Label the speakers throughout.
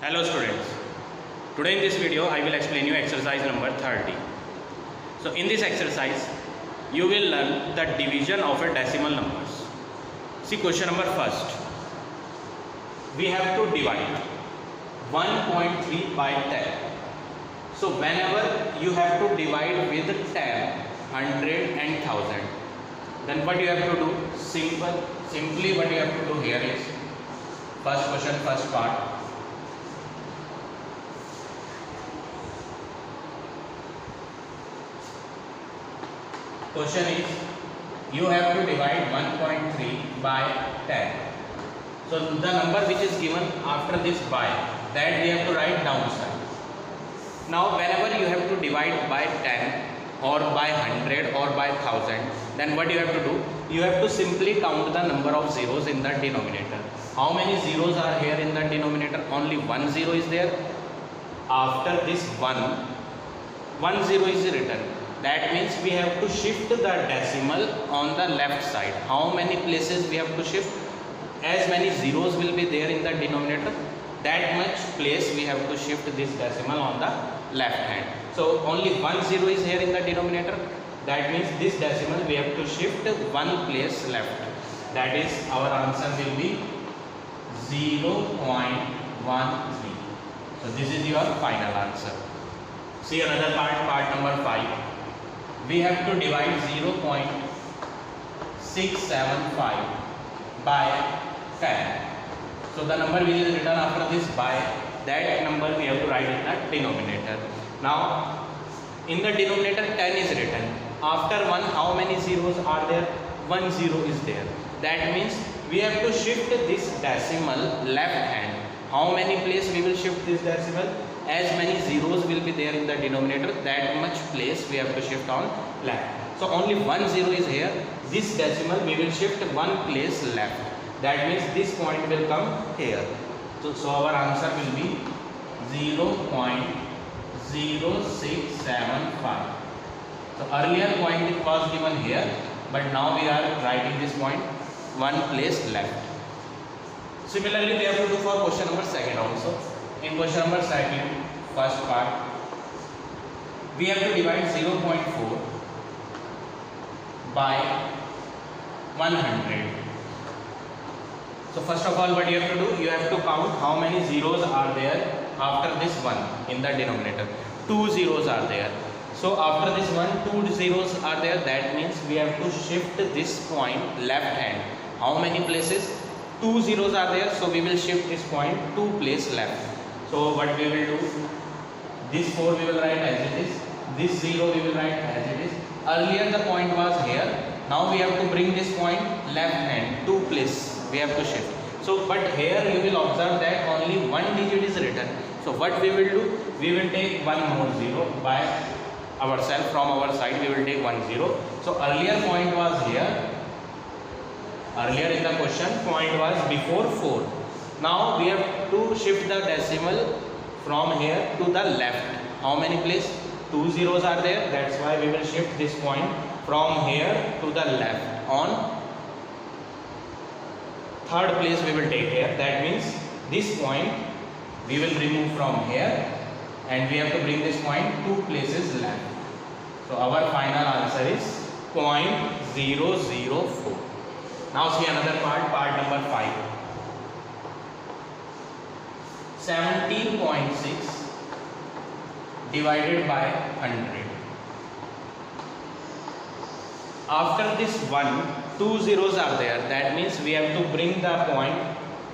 Speaker 1: Hello students, today in this video I will explain you exercise number 30. So in this exercise you will learn the division of a decimal numbers. See question number first. We have to divide 1.3 by 10. So whenever you have to divide with 10, 100 and 1000, then what you have to do? Simply what you have to do here is first question, first part. Question is, you have to divide 1.3 by 10. So the number which is given after this by, that we have to write downside. Now whenever you have to divide by 10 or by 100 or by 1000, then what you have to do? You have to simply count the number of zeros in the denominator. How many zeros are here in the denominator? Only one zero is there. After this one zero is written. That means we have to shift the decimal on the left side. How many places we have to shift? As many zeros will be there in the denominator, that much place we have to shift this decimal on the left hand. So only one zero is here in the denominator. That means this decimal we have to shift one place left. That is, our answer will be 0.13. So this is your final answer. See another part number 5. We have to divide 0.675 by 10. So the number which is written after this by, that number we have to write in the denominator. Now in the denominator 10 is written. After 1, how many zeros are there? 1 zero is there. That means we have to shift this decimal left hand. How many place we will shift this decimal? As many zeros will be there in the denominator, that much place we have to shift on left. So only one zero is here. This decimal we will shift one place left. That means this point will come here. So our answer will be 0.0675. So earlier point was given here, but now we are writing this point one place left. Similarly, we have to do for question number second also. In question number second, first part, we have to divide 0.4 by 100. So first of all, what you have to do? You have to count how many zeros are there after this 1 in the denominator. 2 zeros are there. So after this 2 zeros are there. That means we have to shift this point left hand. How many places? 2 zeros are there. So we will shift this point 2 place left. So what we will do? This 4 we will write as it is. This 0 we will write as it is. Earlier the point was here. Now we have to bring this point left hand 2 place. We have to shift. So but here you will observe that only one digit is written. So what we will do? We will take one more zero by ourselves. From our side we will take 1 0. So earlier point was here. Earlier in the question point was before 4. Now we have to shift the decimal from here to the left. How many place? 2 zeros are there. That's why we will shift this point from here to the left. On third place we will take here. That means this point we will remove from here and we have to bring this point 2 places left. So our final answer is 0.004. Now see another part number 5. 17.6 divided by 100. After this 2 zeros are there. That means we have to bring the point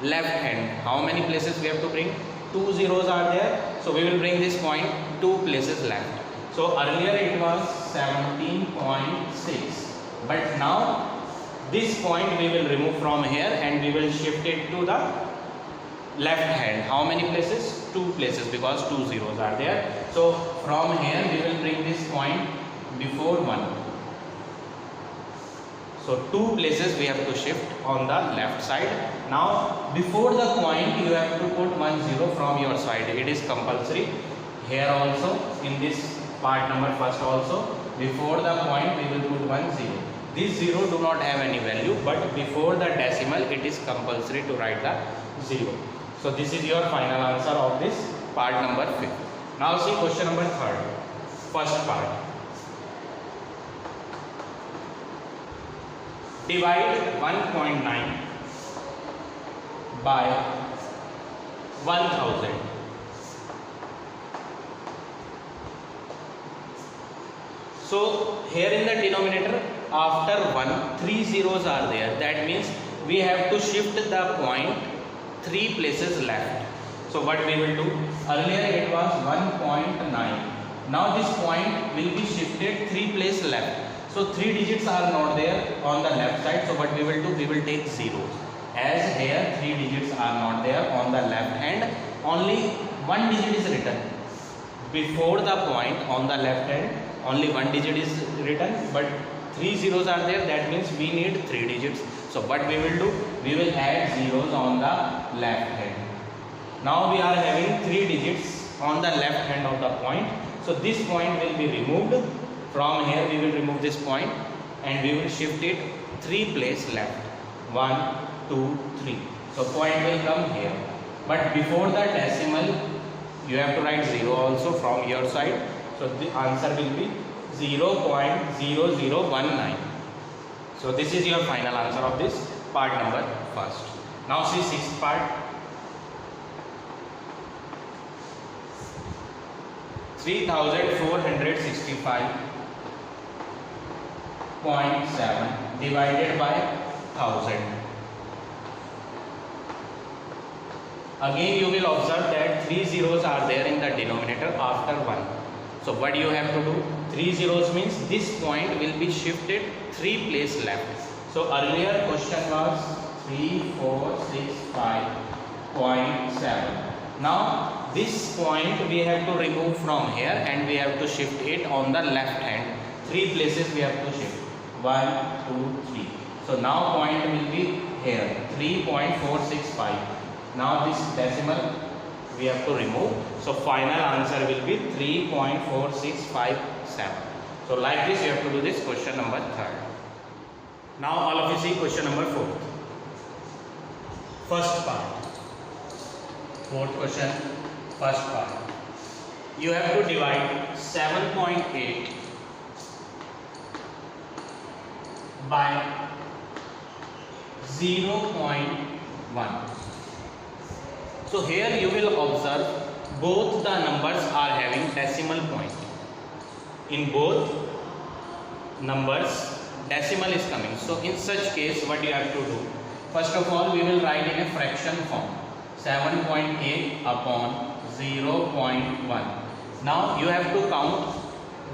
Speaker 1: left hand. How many places we have to bring? 2 zeros are there. So we will bring this point 2 places left. So earlier it was 17.6. But now this point we will remove from here and we will shift it to the left hand. How many places? 2 places, because 2 zeros are there. So from here we will bring this point before 1. So 2 places we have to shift on the left side. Now before the point you have to put 1 0 from your side. It is compulsory. Here also in this part number first also, before the point we will put 1 0. This 0 do not have any value, but before the decimal it is compulsory to write the 0. So this is your final answer of this part number 5. Now see question number 3rd, first part. Divide 1.9 by 1000. So here in the denominator, after 1, 3 zeros are there. That means we have to shift the point 3 places left. So what we will do? Earlier it was 1.9. Now this point will be shifted 3 places left. So 3 digits are not there on the left side. So what we will do? We will take zeros. As here 3 digits are not there on the left hand, only 1 digit is written. Before the point on the left hand, only 1 digit is written, but 3 zeros are there. That means we need 3 digits. So what we will do? We will add zeros on the left hand. Now we are having 3 digits on the left hand of the point. So this point will be removed. From here we will remove this point and we will shift it 3 places left. 1, 2, 3. So point will come here. But before the decimal, you have to write 0 also from your side. So the answer will be 0.0019. So this is your final answer of this part number 1st. Now see 6th part. 3465.7 divided by 1000. Again you will observe that 3 zeros are there in the denominator after 1. So what you have to do? 3 zeros means this point will be shifted 3 places left. So earlier question was 3465.7. Now this point we have to remove from here and we have to shift it on the left hand. 3 places we have to shift. 1, 2, 3. So now point will be here 3.465. Now this decimal we have to remove. So final answer will be 3.4657. So like this you have to do this question number 3rd. Now all of you see question number 4th. First part. 4th question, first part. You have to divide 7.8 by 0.1. So here you will observe both the numbers are having decimal point. In both numbers decimal is coming. So in such case what you have to do? First of all we will write in a fraction form. 7.8 upon 0.1. Now you have to count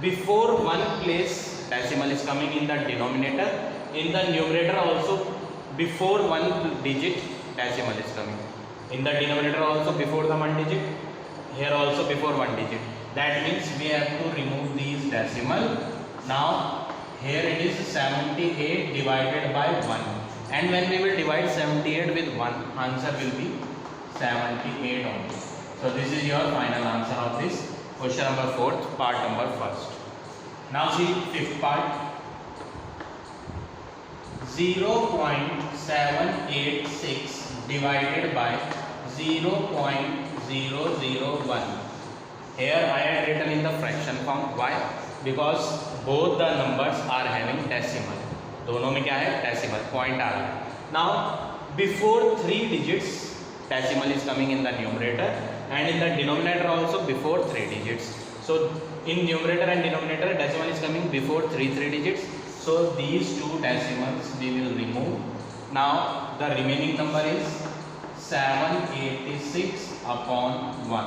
Speaker 1: before one place decimal is coming in the denominator. In the numerator also before one digit decimal is coming. In the denominator also before the 1 digit. Here also before 1 digit. That means we have to remove these decimal. Now here it is 78 divided by 1. And when we will divide 78 with 1, answer will be 78 only. So this is your final answer of this question number 4th, part number 1st. Now see 5th part. 0.786 divided by 0.001. Here I had written in the fraction form. Why? Because both the numbers are having decimal. दोनों में क्या है? Decimal. Point आ रहा है. Now before 3 digits decimal is coming in the numerator and in the denominator also before 3 digits. So in numerator and denominator decimal is coming before 3 digits. So these two decimals we will remove. Now the remaining number is 786 upon 1.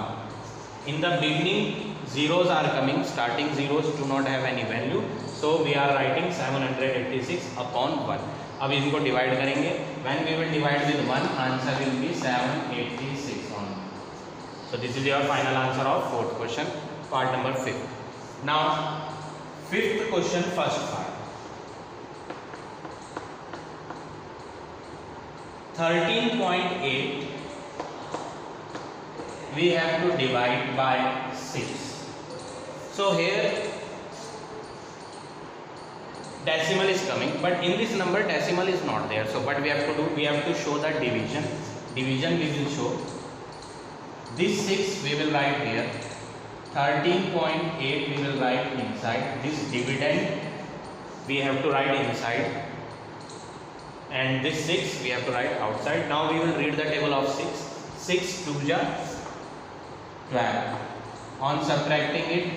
Speaker 1: In the beginning zeros are coming, starting zeros do not have any value. So we are writing 786 upon 1. अब इनको divide करेंगे. When we will divide with 1, answer will be 786 only. So this is your final answer of 4th question, part number 5. Now 5th question, first part. 13.8 we have to divide by 6. So here decimal is coming, but in this number decimal is not there. So what we have to do? We have to show the division. Division we will show This 6 we will write here. 13.8 we will write inside. This dividend we have to write inside. And this 6 we have to write outside. Now we will read the table of 6. 6 2 ja 12. On subtracting it,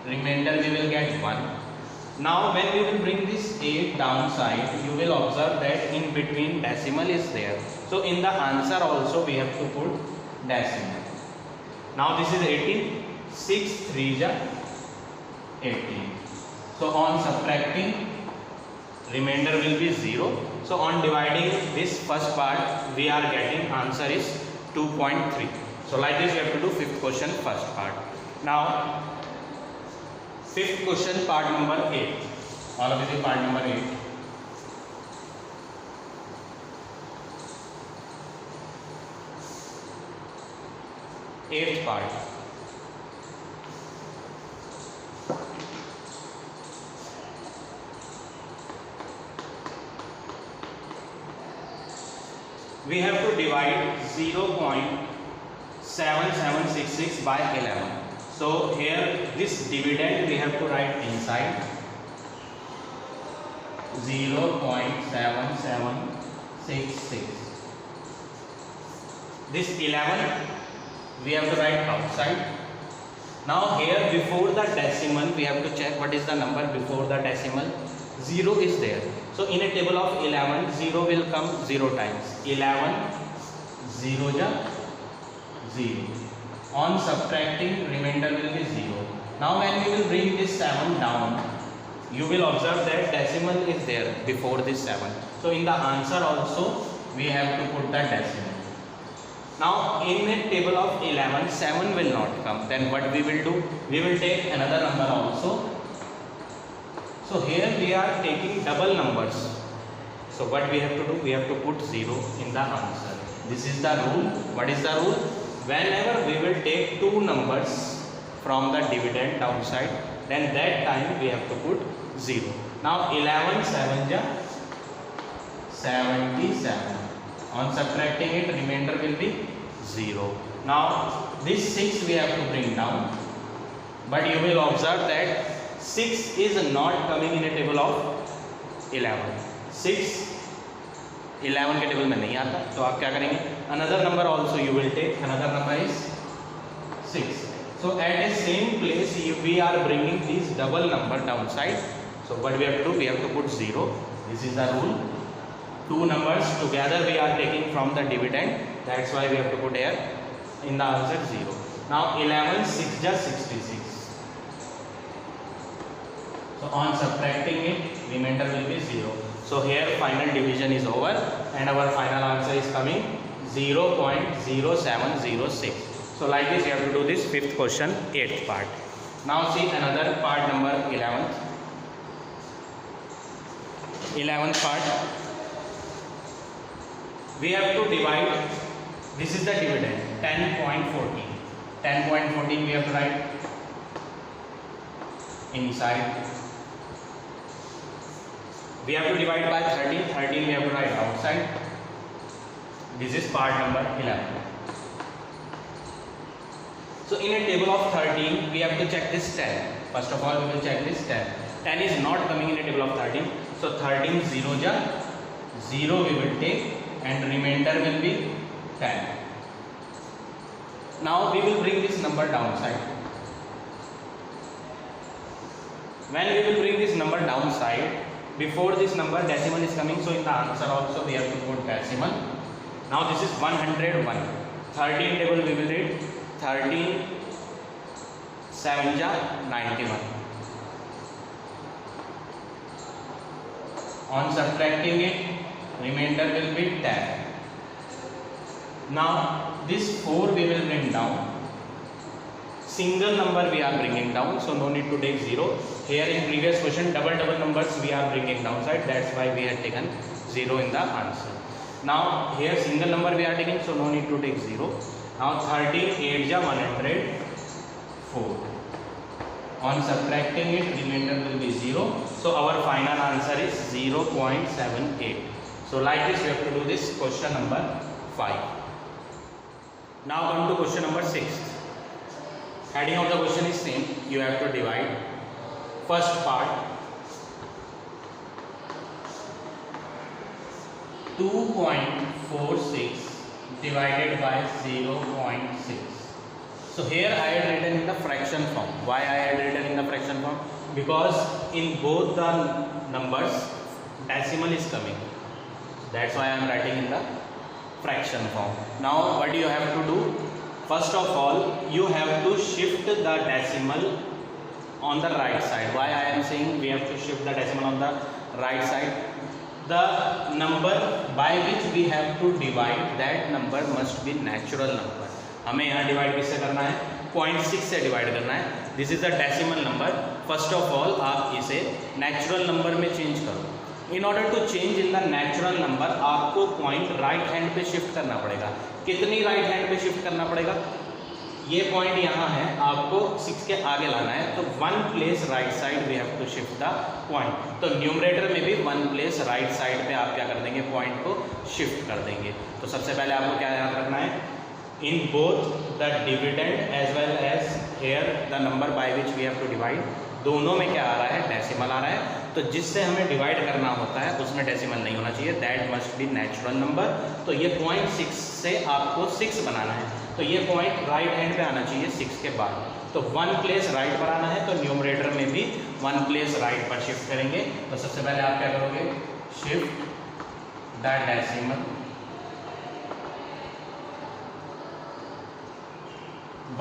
Speaker 1: remainder we will get 1. Now when we will bring this 8 downside, you will observe that in between decimal is there. So in the answer also we have to put decimal. Now this is 18. 6 3 ja 18. So on subtracting, remainder will be 0. So on dividing this first part, we are getting answer is 2.3. So like this we have to do fifth question first part. Now fifth question part number 8. All of this is part number 8. Eighth part. We have to divide 0.7766 by 11. So here this dividend we have to write inside 0.7766. This 11 we have to write outside. Now here before the decimal we have to check what is the number before the decimal. 0 is there. So in a table of 11, 0 will come 0 times. 11 0 ja 0. On subtracting, remainder will be 0. Now when we will bring this 7 down, you will observe that decimal is there before this 7. So in the answer also we have to put the decimal. Now in a table of 11, 7 will not come. Then what we will do? We will take another number also. So here we are taking double numbers. So what we have to do? We have to put 0 in the answer. This is the rule. What is the rule? Whenever we will take two numbers from the dividend downside, then that time we have to put 0. Now 11 7 ja 77. On subtracting it, remainder will be 0. Now this 6 we have to bring down, but you will observe that 6 is not coming in a table of 11. 6 11 के table में नहीं आता, तो आप क्या करेंगे? Another number also you will take. Another number is 6. So at the same place we are bringing these double number downside. So what we have to do? We have to put 0. This is the rule. Two numbers together we are taking from the dividend. That's why we have to put here in the answer 0. Now 11 6 ja 66. So on subtracting it, remainder will be 0. So here final division is over and our final answer is coming 0.0706. So like this you have to do this fifth question, 8th part. Now see another part number 11th. 11th part. We have to divide, this is the dividend, 10.14. 10.14 we have to write inside. We have to divide by 13. 13 we have to write outside. This is part number 11. So in a table of 13, we have to check this 10. First of all, we will check this 10. 10 is not coming in a table of 13. So 13 0 ja 0 we will take and remainder will be 10. Now we will bring this number downside. When we will bring this number downside, before this number decimal is coming, so in the answer also we have to put decimal. Now this is 101. 13 table we will read 13 7 ja 91. On subtracting it, remainder will be 10. Now this 4 we will bring down. Single number we are bringing down, so no need to take 0. Here in previous question double numbers we are bringing downside, that's why we had taken 0 in the answer. Now here single number we are taking, so no need to take 0. Now 13 8 ja 104. On subtracting it, remainder will be 0. So our final answer is 0.78. So like this we have to do this question number 5. Now come to question number 6. Heading of the question is same. You have to divide first part 2.46 divided by 0.6. So here I had written in the fraction form. Why I had written in the fraction form? Because in both the numbers decimal is coming. That's why I am writing in the fraction form. Now what you have to do? First of all, you have to shift the decimal on the right side. Why I am saying we have to shift the decimal on the right side? The number by which we have to divide, that number must be natural number. हमें यहाँ divide किससे करना है? 0.6 से divide करना है. This is the decimal number. First of all आप इसे नेचुरल नंबर में चेंज करो. In order to change in the natural number आपको पॉइंट राइट हैंड पे शिफ्ट करना पड़ेगा. कितनी राइट हैंड पे शिफ्ट करना पड़ेगा? ये पॉइंट यहाँ है, आपको 6 के आगे लाना है, तो 1 place right side we have to shift the point. तो न्यूमरेटर में भी 1 प्लेस राइट साइड पे आप क्या कर देंगे? पॉइंट को शिफ्ट कर देंगे. तो सबसे पहले आपको क्या याद रखना है? In both the dividend as well as here the number by which we have to divide, दोनों में क्या आ रहा है? डेसिमल आ रहा है. तो जिससे हमें डिवाइड करना होता है उसमें डेसिमल नहीं होना चाहिए. That must be natural number. तो ये 0.6 से आपको 6 बनाना है, तो ये पॉइंट राइट हैंड पे आना चाहिए 6 के बाद. तो 1 प्लेस राइट पर आना है, तो न्यूमरेटर में भी 1 प्लेस राइट पर शिफ्ट करेंगे. तो सबसे पहले आप क्या करोगे? Shift the decimal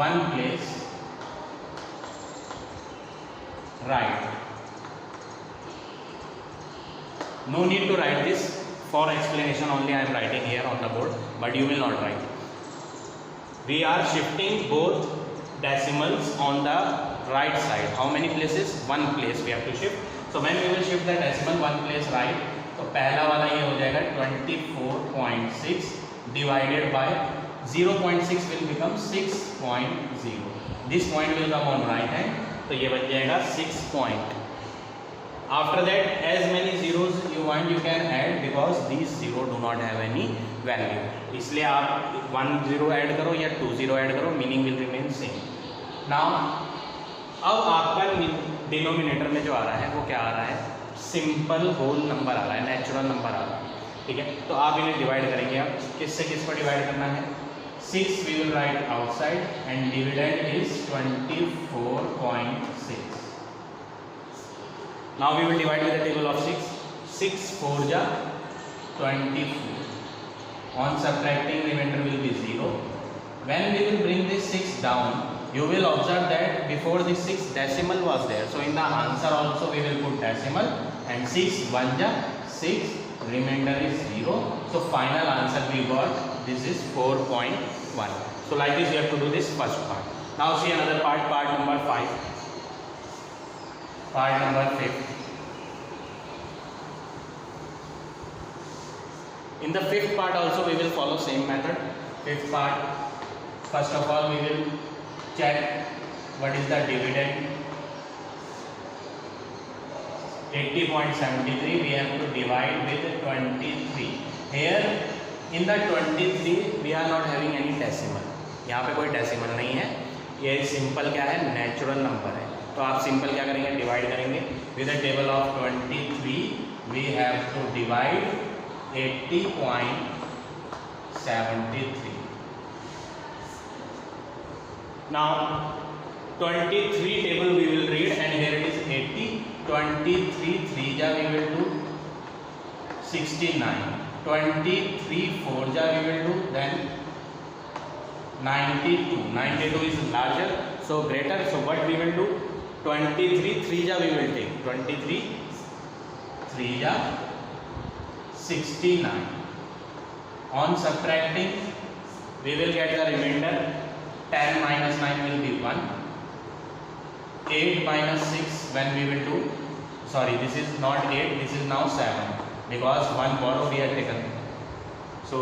Speaker 1: 1 place right. No need to write this. For explanation only I am writing here on the board, but you will not write. We are shifting both decimals on the right side. How many places? 1 place we have to shift. So when we will shift the decimal 1 place right, तो पहला वाला ये हो जाएगा 24.6 divided by 0.6 will become 6.0. This point will come on right hand, तो ये बन जाएगा 6 point. After that, as many zeros you want you can add, because these zero do not have any value. इसलिए आप 1 0 ऐड करो या 2 0 add करो, meaning will remain same. Now अब आपका डिनोमिनेटर में जो आ रहा है वो क्या आ रहा है? सिंपल होल नंबर आ रहा है, नेचुरल नंबर आ रहा है. ठीक है, तो आप इन्हें डिवाइड करेंगे. आप किससे किस पर डिवाइड करना है? 6 we will write outside and dividend is 24.6. Now we will divide with the table of 6. 6 4 ja 24. On subtracting, remainder will be 0. When we will bring this 6 down, you will observe that before this 6 decimal was there. So in the answer also we will put decimal, and 6 1 ja 6, remainder is 0. So final answer we got, this is 4.1. So like this you have to do this first part. Now see another part, part number 5. Part number 5. In the 5th part also we will follow same method. 5th part, first of all we will check what is the dividend. 80.73 we have to divide with 23. Here in the 23 we are not having any decimal. यहाँ पे कोई decimal नहीं है, ये simple क्या है? Natural number है. तो आप सिंपल क्या करेंगे? डिवाइड करेंगे. With the table of 23 we have to divide 80.73. Now 23 table we will read, and here it is 80. 23 3 ja we will do 69. 23 4 ja we will do then 92. 92 is larger, so greater. So what we will do? 23 3 ja we will take 23 3 ja 69. On subtracting, we will get the remainder. 10 minus 9 will be 1. 8 minus 6 when we will do, sorry, this is not 8, this is now 7, because 1 borrow we have taken. So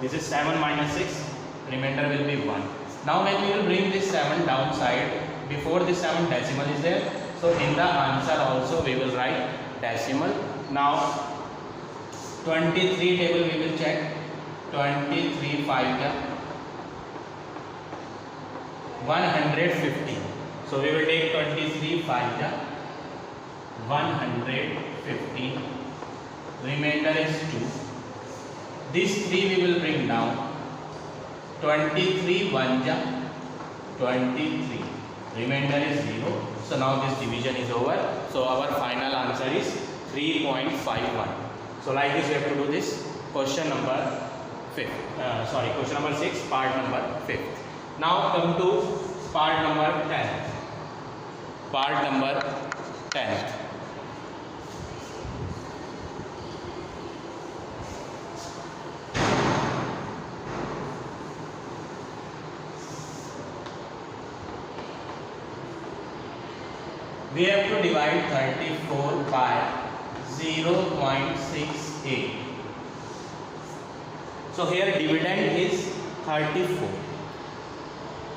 Speaker 1: this is 7 minus 6, remainder will be 1. Now when we will bring this 7 downside, before this 7 decimal is there, so in the answer also we will write decimal. Now 23 table we will check. 23 5 ja 150. So we will take 23 5 ja 150. Remainder is 2. This 3 we will bring down. 23 1 ja 23. Remainder is 0. So now this division is over. So our final answer is 3.51. So like this we have to do this question number 6, part number 5. Now come to part number 10. Part number 10. We have to divide 34 by 0.68. So here dividend is 34,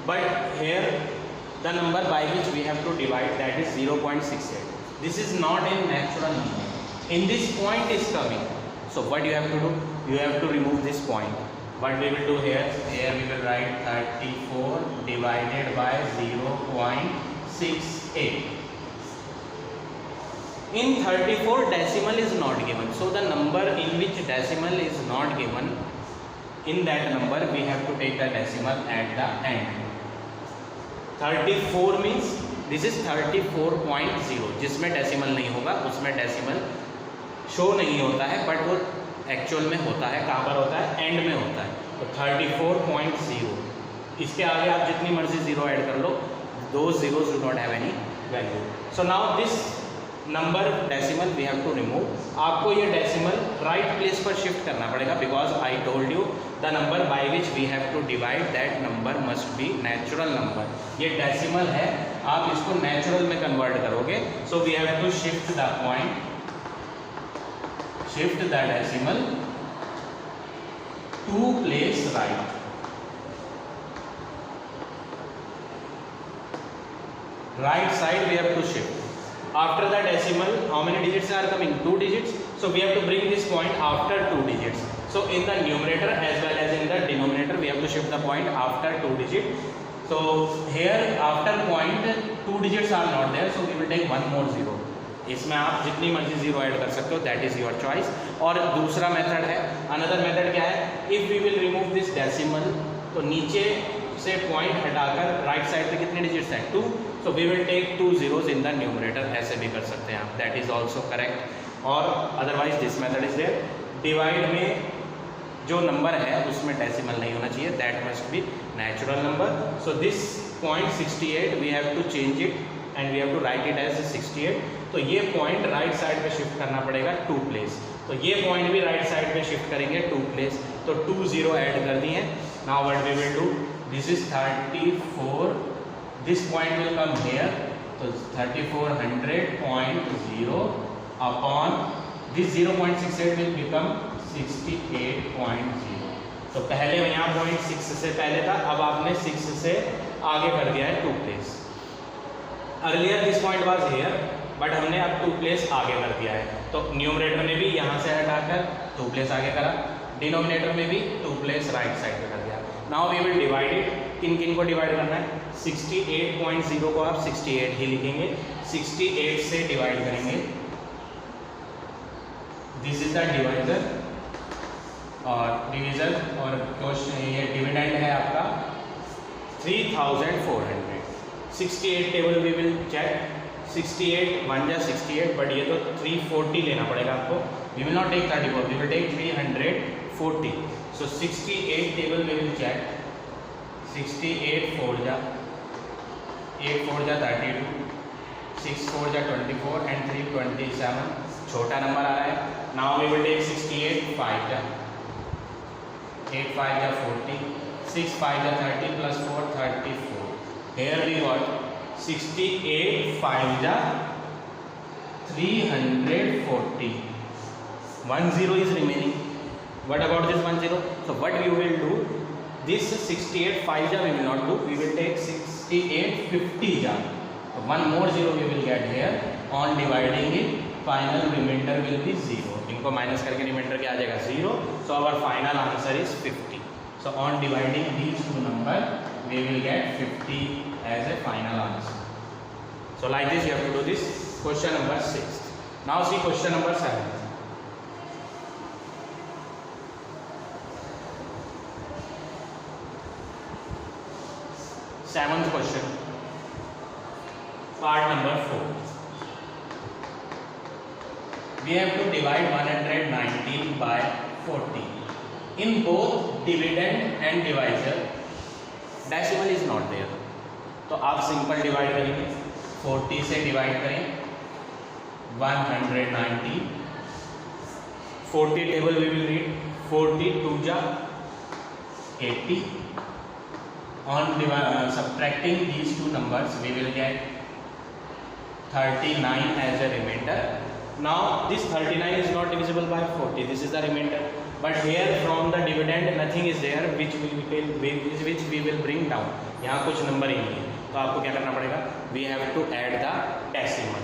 Speaker 1: but here the number by which we have to divide, that is 0.68. This is not a natural number. In this point is coming. So what you have to do? You have to remove this point. What we will do here? Here we will write 34 divided by 0.68. In 34 decimal is not given, so the number in which decimal is not given, in that number we have to take the decimal at the end. 34 means this is 34.0, जिसमें decimal नहीं होगा उसमें decimal show नहीं होता है, but वो actual में होता है. कहाँ पर होता है? एंड में होता है. तो 34.0, इसके आगे आप जितनी मर्जी जीरो ऐड कर लो, those zeros do not have any value. So now this number decimal we have to remove. आपको ये डेसिमल राइट प्लेस पर शिफ्ट करना पड़ेगा, because I told you the number by which we have to divide that number must be natural number. ये decimal है, आप इसको natural में कन्वर्ट करोगे. So we have to shift the point, shift the decimal two place right. Right side we have to shift. After the decimal, how many digits are coming? 2 digits. So we have to bring this point after 2 digits. So in the numerator as well as in the denominator, we have to shift the point after 2 digits. So here after point 2 digits are not there, so we will take one more zero. इसमें आप जितनी मर्जी zero add कर सकते हो, that is your choice. और दूसरा method है, अनदर मेथड क्या है? If we will remove this decimal, तो नीचे से पॉइंट हटाकर राइट साइड पे कितने डिजिट्स हैं? 2. So we will take 2 zeros in the numerator. ऐसे भी कर सकते हैं आप, दैट इज ऑल्सो करेक्ट. और otherwise this method is there. Divide में जो नंबर है उसमें डेसिमल नहीं होना चाहिए, that must be natural number. So this point 68 we have to change it and we have to write it as 68. तो ये पॉइंट राइट साइड पे शिफ्ट करना पड़ेगा 2 प्लेस. तो ये पॉइंट भी राइट साइड पे शिफ्ट करेंगे 2 प्लेस. तो 2 0 ऐड कर दिए. Now what we will do, this is 34, this point will come here, so 3400.0 upon this 0.68 will become 68.0. तो पहले यहाँ पॉइंट 6 से पहले था, अब आपने 6 से आगे कर दिया है 2 place. Earlier this point was here, but हमने अब 2 प्लेस आगे कर दिया है. तो न्यूमरेटर में भी यहाँ से हटाकर 2 प्लेस आगे करा, डिनोमिनेटर में भी 2 प्लेस राइट साइड पे कर दिया. Now we will divide it. किन किन को डिवाइड करना है? 68.0 को आप 68 ही लिखेंगे, 68 से डिवाइड करेंगे. दिस इज द डिवाइजर और डिवीजर. और क्वेश्चन ये डिविडेंड है आपका 3400. 68 टेबल वी विल चेक. 68 1 जा 68, बट ये तो 340 लेना पड़ेगा आपको. We will not take 34, we will take 340. So 68 table we will check. 68 4 जा 8 4 जा 32, 6 4 जा 24 एंड 3 27. छोटा नंबर आ रहा है. नाउ वी विल टेक 68 5 जा 8 5 जा 40, 6 5 जा 30 प्लस 4 34. Here we got 68 5 जा 340. 1 0 is remaining. What about this 1 0? So what we will do? This 68 5 ja we will not do. We will take 68 50 ja. So one more zero we will get here. On dividing it, final remainder will be 0. इनको minus करके reminder क्या आ जाएगा? 0. So our final answer is 50. So on dividing these two numbers, we will get 50 as a final answer. So like this you have to do this question number 6. Now see question number 7. Seventh question, part number 4. We have to divide 119 by 40. In both dividend and divisor, decimal is not there. तो आप simple divide करेंगे, 40 से divide करें 190. 40 table we will read. 40 2 जा 80. On subtracting these two numbers, we will get 39 as a remainder. Now this 39 is not divisible by 40. This is the remainder. But here from the dividend nothing is there which we will bring down. यहाँ कुछ number ही नहीं है, तो आपको क्या करना पड़ेगा? We have to add the decimal.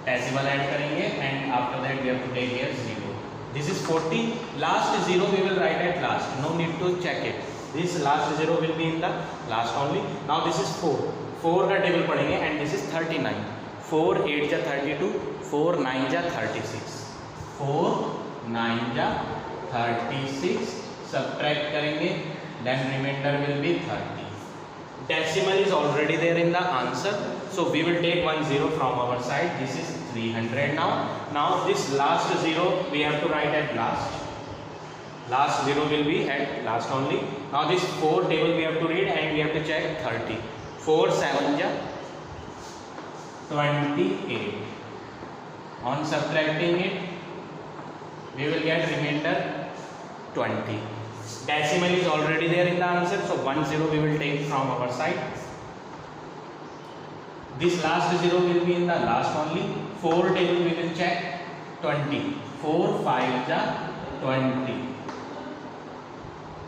Speaker 1: Decimal add करेंगे and after that we have to take here 0. This is 40. Last 0 we will write at last. No need to check it. This last 0 will be in the last only. Now this is 4. 4 का table पढ़ेंगे and this is 39. 4 8 जा 32. 4 9 जा 36. 4 9 जा 36. Subtract करेंगे, then remainder will be 30. Decimal is already there in the answer, so we will take 1 0 from our side. This is 300 now. Now this last 0 we have to write at last. Last 0 will be at last only. Now this 4 table we have to read and we have to check 30. 4 7 ja 28. On subtracting it, we will get remainder 20. Decimal is already there in the answer, so 1 0 we will take from our side. This last 0 will be in the last only. 4 table we will check 20. 4 5 ja 20.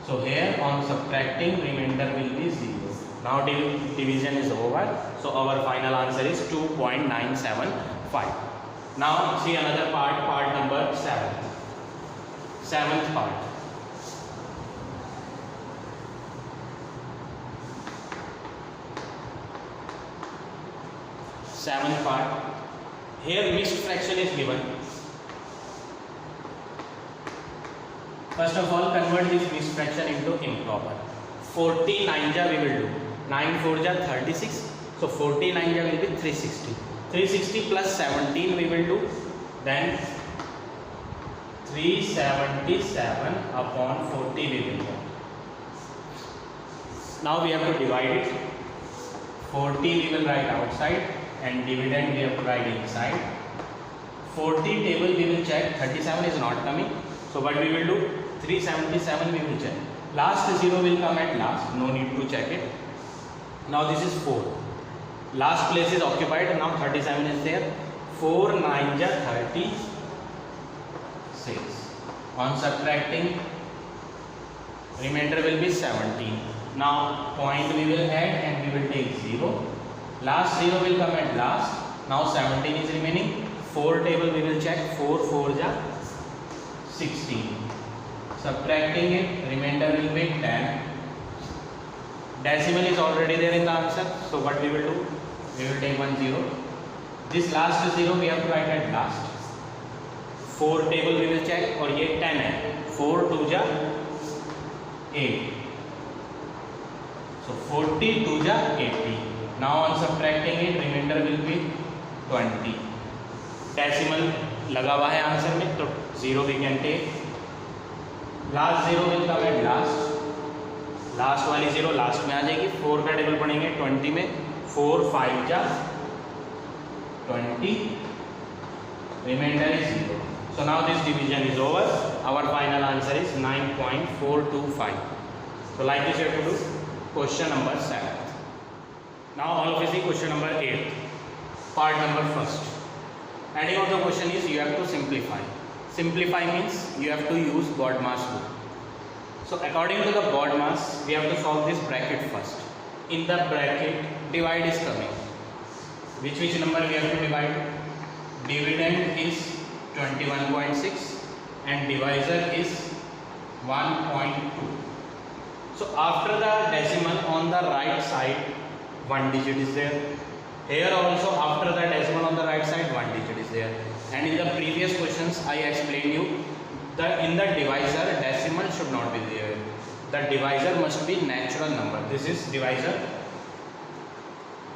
Speaker 1: So here on subtracting, remainder will be 0. Now division is over, so our final answer is 2.975. Now see another part number 7. Seventh part. Seventh part. Here mixed fraction is given. First of all, convert this mixed fraction into improper. 49 ja we will do. 9 4 ja 36. So 49 ja will be 360. 360 plus 17 we will do. Then 377 upon 40 we will do. Now we have to divide it. 40 we will write outside and dividend we have to write inside. 40 table we will check. 37 is not coming. So what we will do? 377 we will check. Last 0 will come at last. No need to check it. Now this is 4. Last place is occupied. Now 37 is there. 4 9 ja 36. On subtracting, remainder will be 17. Now point we will add and we will take 0. Last 0 will come at last. Now 17 is remaining. 4 table we will check. 4 4 ja 16. Subtracting it, remainder will be 10. Decimal is already there in the answer, so what we will do? We will take 1 0. This last 0 we have to write at last. 4 table we will check और ये 10 है. 4 2 जा 8. So 40 2 जा 80. Now on subtracting it, remainder will be 20. Decimal लगा हुआ है answer में, तो 0 we can take. Last 0 will come at last. Last वाली 0 लास्ट में आ जाएगी. 4 का टेबल पढ़ेंगे 20 में. 4 5 जा 20. Remainder is 0. So now this division is over. Our final answer is 9.425. So like this you have to do question number 7. Now all of you see question number 8. Part number 1st. Heading of the question is you have to simplify. Simplify means you have to use BODMAS rule. So according to the BODMAS, we have to solve this bracket first. In the bracket, divide is coming. Which number we have to divide? Dividend is 21.6 and divisor is 1.2. So after the decimal on on the right side, one digit is there. Here also after the decimal on the right side, one digit is there. And in the previous questions I explained you that in the divisor decimal should not be there. The divisor must be natural number. This is divisor.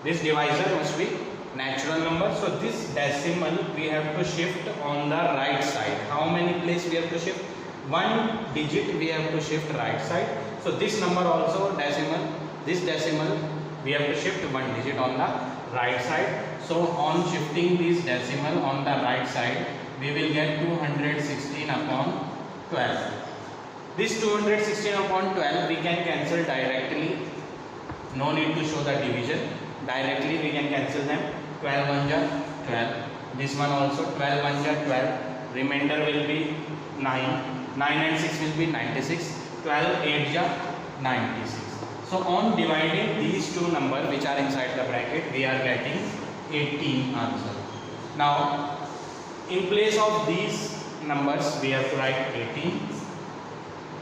Speaker 1: This divisor must be natural number. So this decimal we have to shift on the right side. How many places we have to shift? One digit we have to shift right side. So this number also decimal. This decimal we have to shift one digit on the right side. So on shifting this decimal on the right side, we will get 216 upon 12. This 216 upon 12 we can cancel directly. No need to show the division. Directly we can cancel them. 12 1 ja 12. This one also 12 1 ja 12. Remainder will be 9. 9 and 6 will be 96. 12 8 ja 96. So on dividing these two numbers which are inside the bracket, we are getting 18 answer. Now in place of these numbers we have to write 18.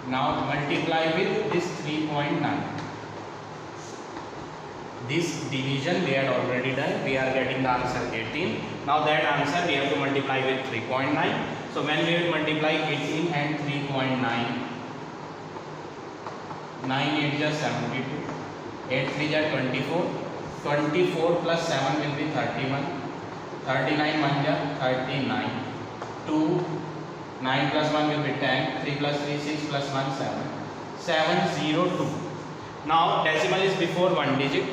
Speaker 1: Now multiply with this 3.9. This division we had already done. We are getting the answer 18. Now that answer we have to multiply with 3.9. So when we will multiply 18 and 3.9, 9 8 ja 72, 8 3 ja 24, 24 plus 7 will be 31, 39 1 ja 39, 2, 9 plus 1 will be 10, 3 plus 3 6 plus 1 7, 702. Now decimal is before one digit,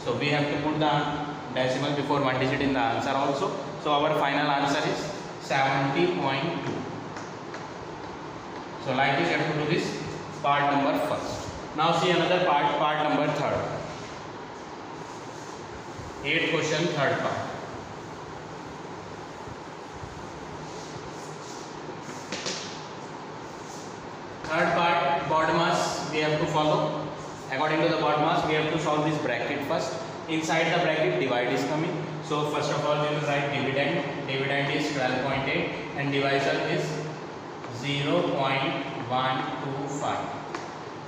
Speaker 1: so we have to put the decimal before one digit in the answer also. So our final answer is 70.2. So like this you have to do this part number first. Now see another part number third. 8th question, third part. Third part, BODMAS we have to follow. According to the BODMAS we have to solve this bracket first. Inside the bracket divide is coming. So first of all we will write dividend. Dividend is 12.8 and divisor is 0.125.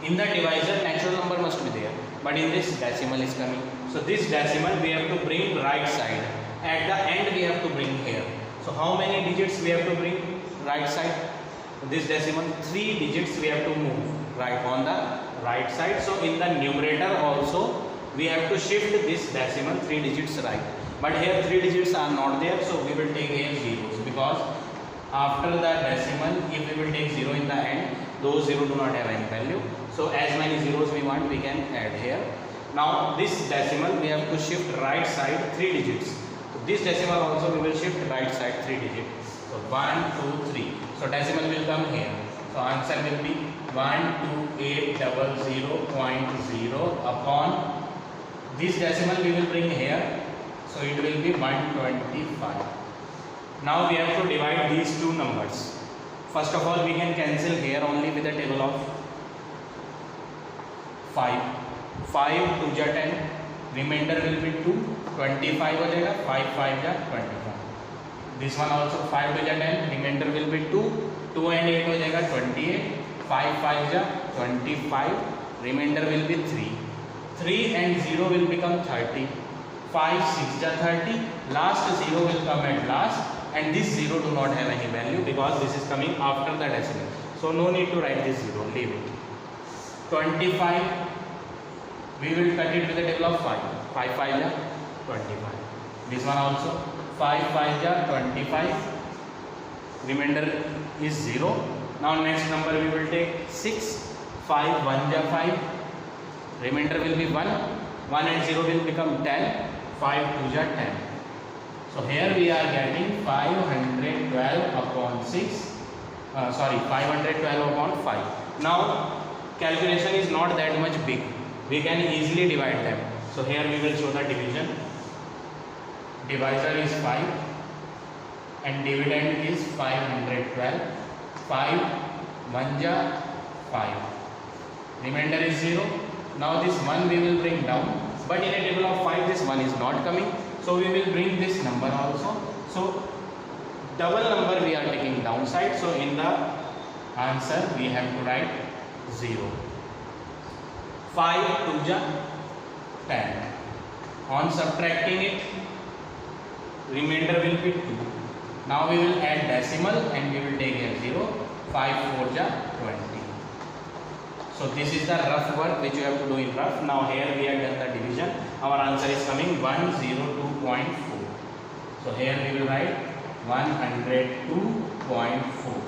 Speaker 1: In the divisor natural number must be there, but in this decimal is coming. So this decimal we have to bring right side. At the end we have to bring here. So how many digits we have to bring right side? This decimal 3 digits we have to move right on the right side. So in the numerator also we have to shift this decimal 3 digits right. But here 3 digits are not there, so we will take here zeros, because after the decimal if we will take 0 in the end, those 0 do not have any value. So as many zeros we want we can add here. Now this decimal we have to shift right side 3 digits. So this decimal also we will shift right side 3 digits. So 1 2 3. So decimal will come here. So answer will be 12800.0 upon this decimal we will bring here. So it will be 125. Now we have to divide these two numbers. First of all we can cancel here only with the table of 5. 5 2 ja 10. Remainder will be 2. 25 हो जाएगा. 5 5 ja 25. This one also 5 2 ja 10. Remainder will be 2. 2 and 8 हो जाएगा 28. 5 5 ja 25. Remainder will be 3. 3 and 0 will become 30. 5 6 ja 30. Last 0 will come at last, and this 0 do not have any value because this is coming after the decimal. So no need to write this 0. Leave it. 25. We will cut it with the table of 5. 5 5 ja 25. This one also 5 5 ja 25. Remainder is 0. Now next number we will take 6. 5 1 ja 5. Remainder will be 1. 1 and 0 will become 10. 5 2 ja 10. So here we are getting 512 upon 6. 512 upon 5. Now calculation is not that much big. We can easily divide them. So here we will show the division. Divisor is 5 and dividend is 512. 5 1 ja 5. Remainder is 0. Now this 1 we will bring down, but in a table of 5 this 1 is not coming. So we will bring this number also. So double number we are taking downside. So in the answer we have to write 0. 5 2 ja 10. On subtracting it, remainder will be 2. Now we will add decimal and we will take here 0. 5 4 ja 20. So this is the rough work which you have to do in rough. Now here we have done the division. Our answer is coming 102.4. So here we will write 102.4.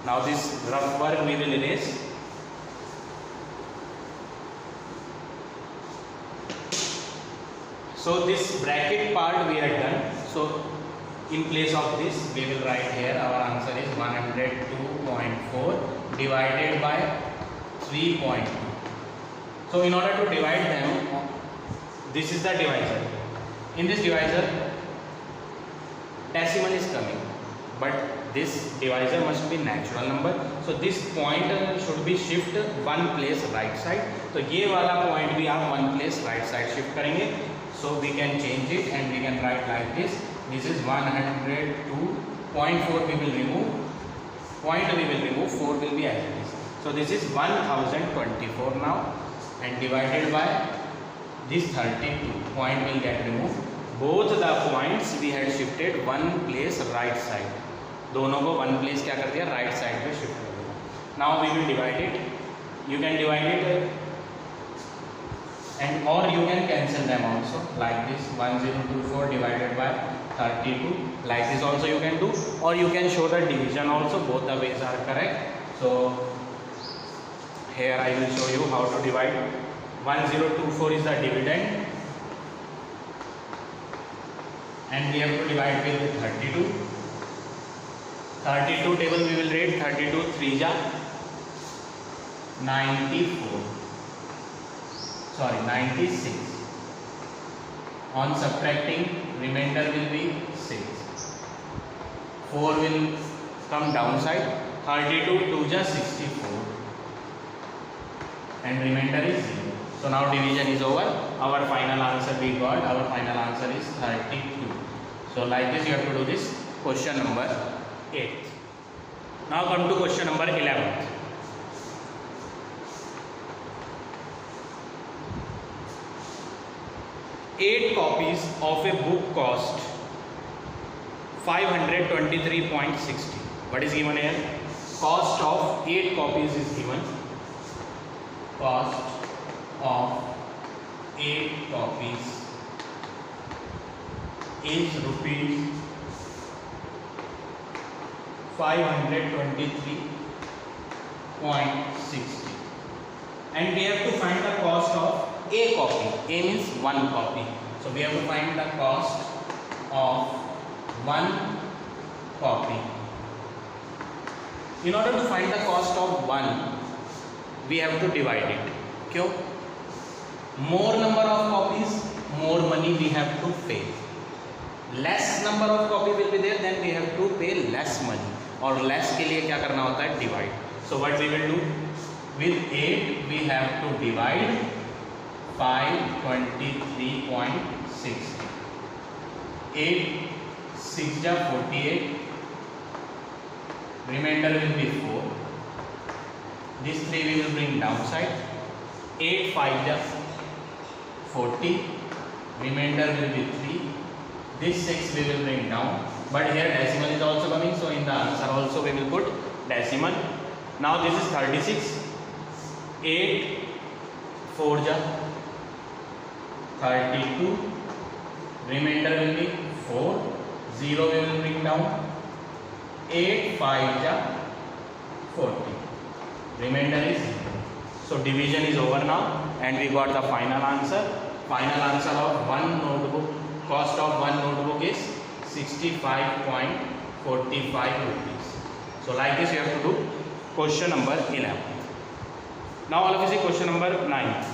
Speaker 1: Now this rough work we will erase. So this bracket part we have done. So in place of this we will write here our answer is 102.4 divided by 3.2. So in order to divide them, this is the divisor. In this divisor decimal is coming, but this divisor must be natural number. So this point should be shift one place right side. तो ये वाला point भी आप one place right side shift करेंगे. So we can change it and we can write like this. This is 102.4 we will remove. Point we will remove. 4 will be as it is. So this is 1024 now and divided by this 32. Point will get removed. Both the points we had shifted one place right side. दोनों को one place क्या कर दिया right side पे shift कर दिया. Now we will divide it. You can divide it and or you can cancel them also like this. 1024 divided by 32. Like this also you can do, or you can show the division also. Both the ways are correct. So here I will show you how to divide. 1024 is the dividend and we have to divide with 32. 32 table we will read 32 3 ja 94. Sorry, 96. On subtracting, remainder will be 6. 4 will come downside. 32 2 ja 64 and remainder is 0. So now division is over. Our final answer we got. Our final answer is 32. So like this you have to do this question number 8. Now come to question number 11. Eight copies of a book cost 523.60. What is given here? Cost of 8 copies is given. Cost of 8 copies is rupees 523.60 and we have to find the cost of a copy. A means one copy. So we have to find the cost of one copy. In order to find the cost of one, we have to divide it. क्यों? More number of copies, more money we have to pay. Less number of copy will be there, then we have to pay less money. और less के लिए क्या करना होता है? Divide. So what we will do? With 8 we have to divide 523.60. 8 6 ja 48. Remainder will be 4. This 3 we will bring downside. 8 5 ja 40. Remainder will be 3. This 6 we will bring down. But here decimal is also coming, so in the answer also we will put decimal. Now this is 36. 8 4 ja 32. Remainder will be 4. 0 we will bring down. 8 5 ja 40. Remainder is 0. So division is over now and we got the final answer. Final answer of one notebook, cost of one notebook is 65.45 rupees. So like this you have to do question number 11. Now all of you see question number 9.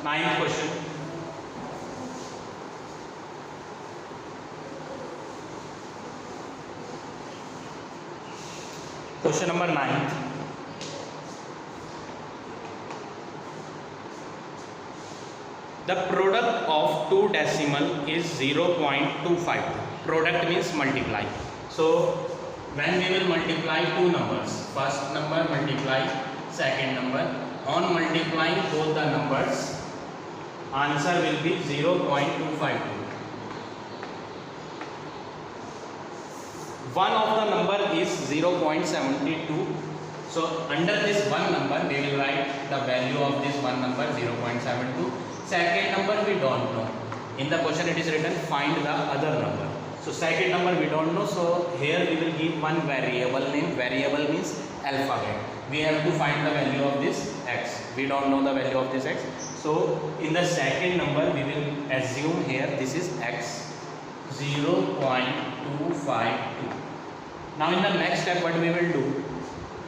Speaker 1: Ninth question. Question number 9. The product of two decimal is 0.25. Product means multiply. So when we will multiply two numbers, first number multiply second number, on multiplying both the numbers, answer will be 0.252. One of the number is 0.72. So under this one number we will write the value of this one number 0.72. Second number we don't know. In the question it is written find the other number. So second number we don't know. So here we will give one variable name. Variable means alphabet. We have to find the value of this x. We don't know the value of this x. So in the second number we will assume here this is x 0.252. Now in the next step what we will do,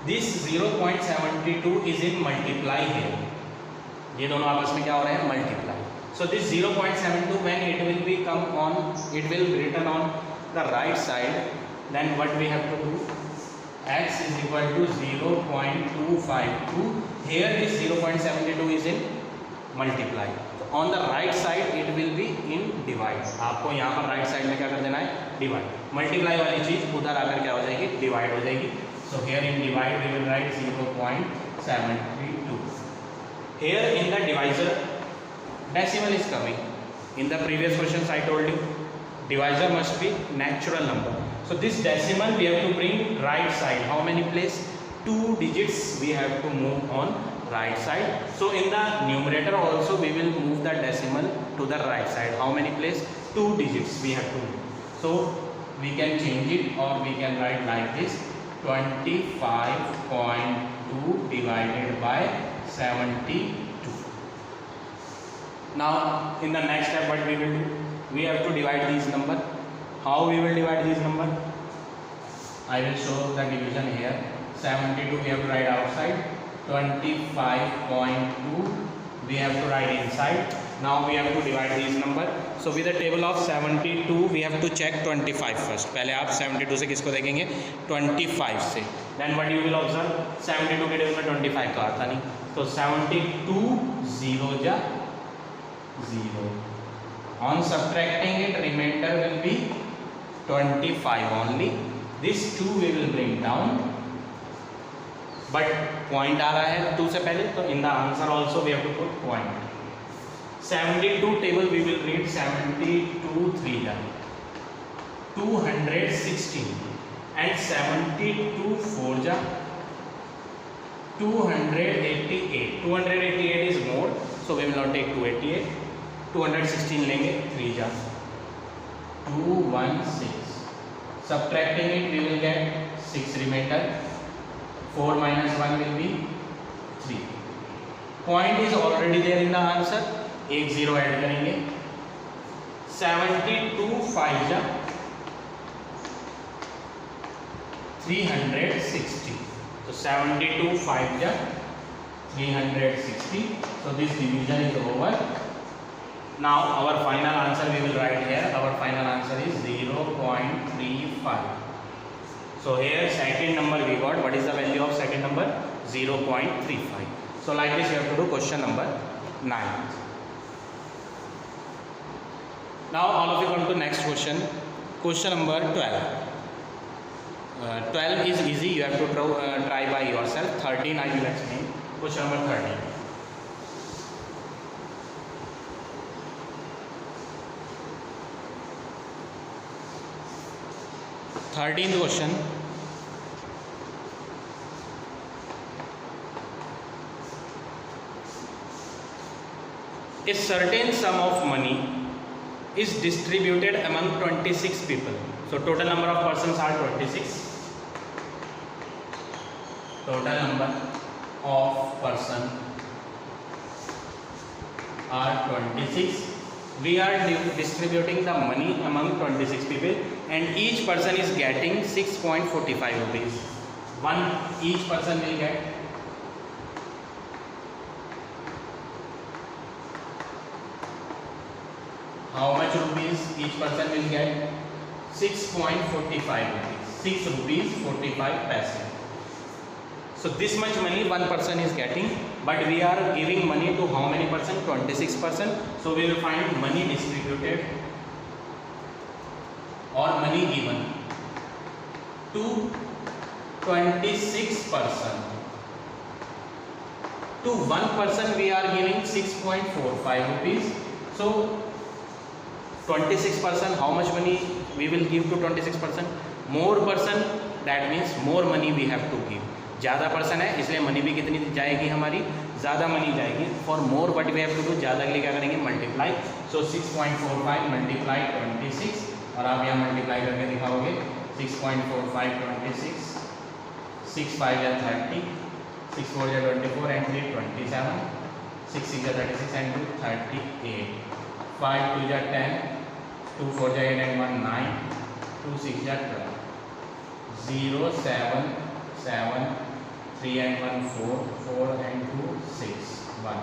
Speaker 1: this 0.72 is in multiply here. ये दोनों आपस में क्या हो रहे हैं, multiply. So this 0.72 when it will be come on, it will be written on the right side. Then what we have to do, x is equal to 0.252. Here this 0.72 is in multiply. So on the right side it will be in divide. आपको यहाँ पर right side में क्या कर देना है, divide. Multiply वाली चीज उधर आकर क्या हो जाएगी, divide हो जाएगी. So here in divide we will write 0.732. Here in the divisor decimal is coming. In the previous questions I told you divisor must be natural number. So this decimal we have to bring right side. How many place? 2 digits we have to move on right side. So in the numerator also we will move the decimal to the right side. How many place? 2 digits we have to move. So we can change it or we can write like this, 25.2 divided by 72. Now in the next step what we will do, we have to divide these number. How we will divide these number? I will show the division here. 72 we have to write outside, 25.2 we have to write inside. Now we have to divide these number. So with the table of 72 we have to check 25 first. पहले आप 72 से किसको देखेंगे, 25 से. Then what you will observe, 72 के table में 25 तो आता नहीं. तो 72 0 जा 0. On subtracting it remainder will be 25 only. This 2 we will bring down. But point आ रहा है 2 से पहले, तो in the answer also we have to put point. 72 table we will read 72 3 जा 216 and 72 4 जा 288. 288 is more, so we will not take 288. 216 लेंगे 3 जा 216. Subtracting it we will get 6 remainder. 4 minus 1 will be 3. Point is already there in the answer. एक 0 add करेंगे. 72 5 जा 360. So 72 5 जा 360. So this division is over. Now our final answer we will write here. Our final answer is 0.35. So here second number we got. What is the value of second number? 0.35. So like this you have to do question number 9. Now all of you come to next question. Question number 12. 12 is easy. You have to try by yourself. 13 I will explain. Question number 13. 13th question. A certain sum of money is distributed among 26 people. So total number of persons are 26. Total number of person are 26. We are distributing the money among 26 people and each person is getting 6.45 rupees. Each person will get how much rupees each person will get? 6.45 rupees. 6 rupees 45 paise. So this much money one person is getting, but we are giving money to how many person? 26%. So we will find money distributed or money given. to 26 person. To one person we are giving 6.45 rupees. So 26 person, how much money we will give to 26 person? More person, that means more money we have to give. ज़्यादा person है इसलिए money भी कितनी जाएगी हमारी, ज़्यादा money जाएगी. For more what we have to do, ज़्यादा के लिए क्या करेंगे, मल्टीप्लाई. सो 6.45 मल्टीप्लाई 26, और आप यहाँ मल्टीप्लाई करके दिखाओगे. 6.45 26, 6 5 या 30, 6 4 या 24 and 3 27, 6 6 या 36 and 2 38, 5 2 या 10, 2 4 या 8 and 1 9, 2 6 या 12, 0 7 7, 3 and 1 4, 4 and 2 6, 1.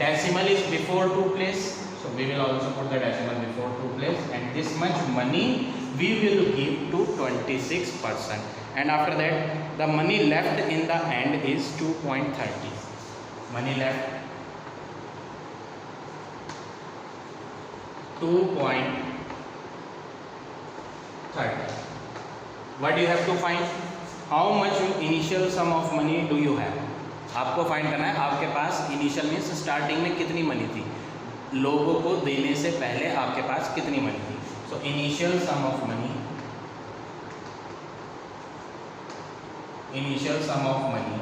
Speaker 1: Decimal is before 2 place, so we will also put the decimal before 2 place, and this much money we will give to 26 person, and after that the money left in the end is 2.30. Money left 2.30. What you have to find? How much initial sum of money do you have? आपको find करना है आपके पास initial means starting में कितनी money थी, लोगों को देने से पहले आपके पास कितनी मनी थी. So initial sum of money, initial sum of money.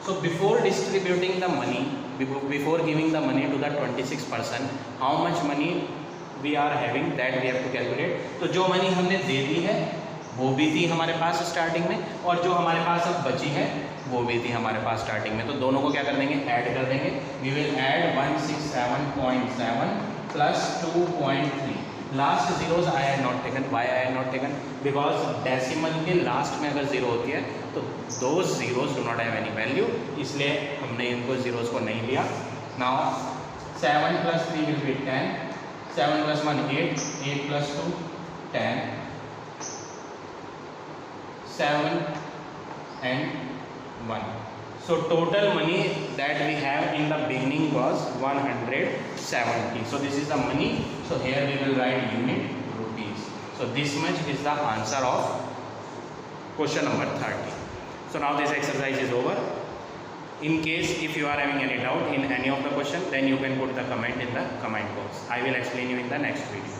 Speaker 1: So before distributing the money, before giving the money to the 26 person, how much money we are having, that we have to calculate. तो जो money हमने दे दी है वो भी थी हमारे पास starting में, और जो हमारे पास अब बची है वो भी थी हमारे पास स्टार्टिंग में. तो दोनों को क्या कर देंगे, ऐड कर देंगे. We will add 167.7 plus 2.3. Last zeros I had not taken. Why I had not taken? Because decimal के लास्ट में अगर जीरो होती है तो those zeros do not have any value, इसलिए हमने इनको जीरोज को नहीं लिया. Now 7 + 3 will be 10, 7 + 1 8, 8 + 2 10, 7 and 1. So total money that we have in the beginning was 170. So this is the money. So here we will write unit rupees. So this much is the answer of question number 30. So now this exercise is over. In case if you are having any doubt in any of the question, then you can put the comment in the comment box. I will explain you in the next video.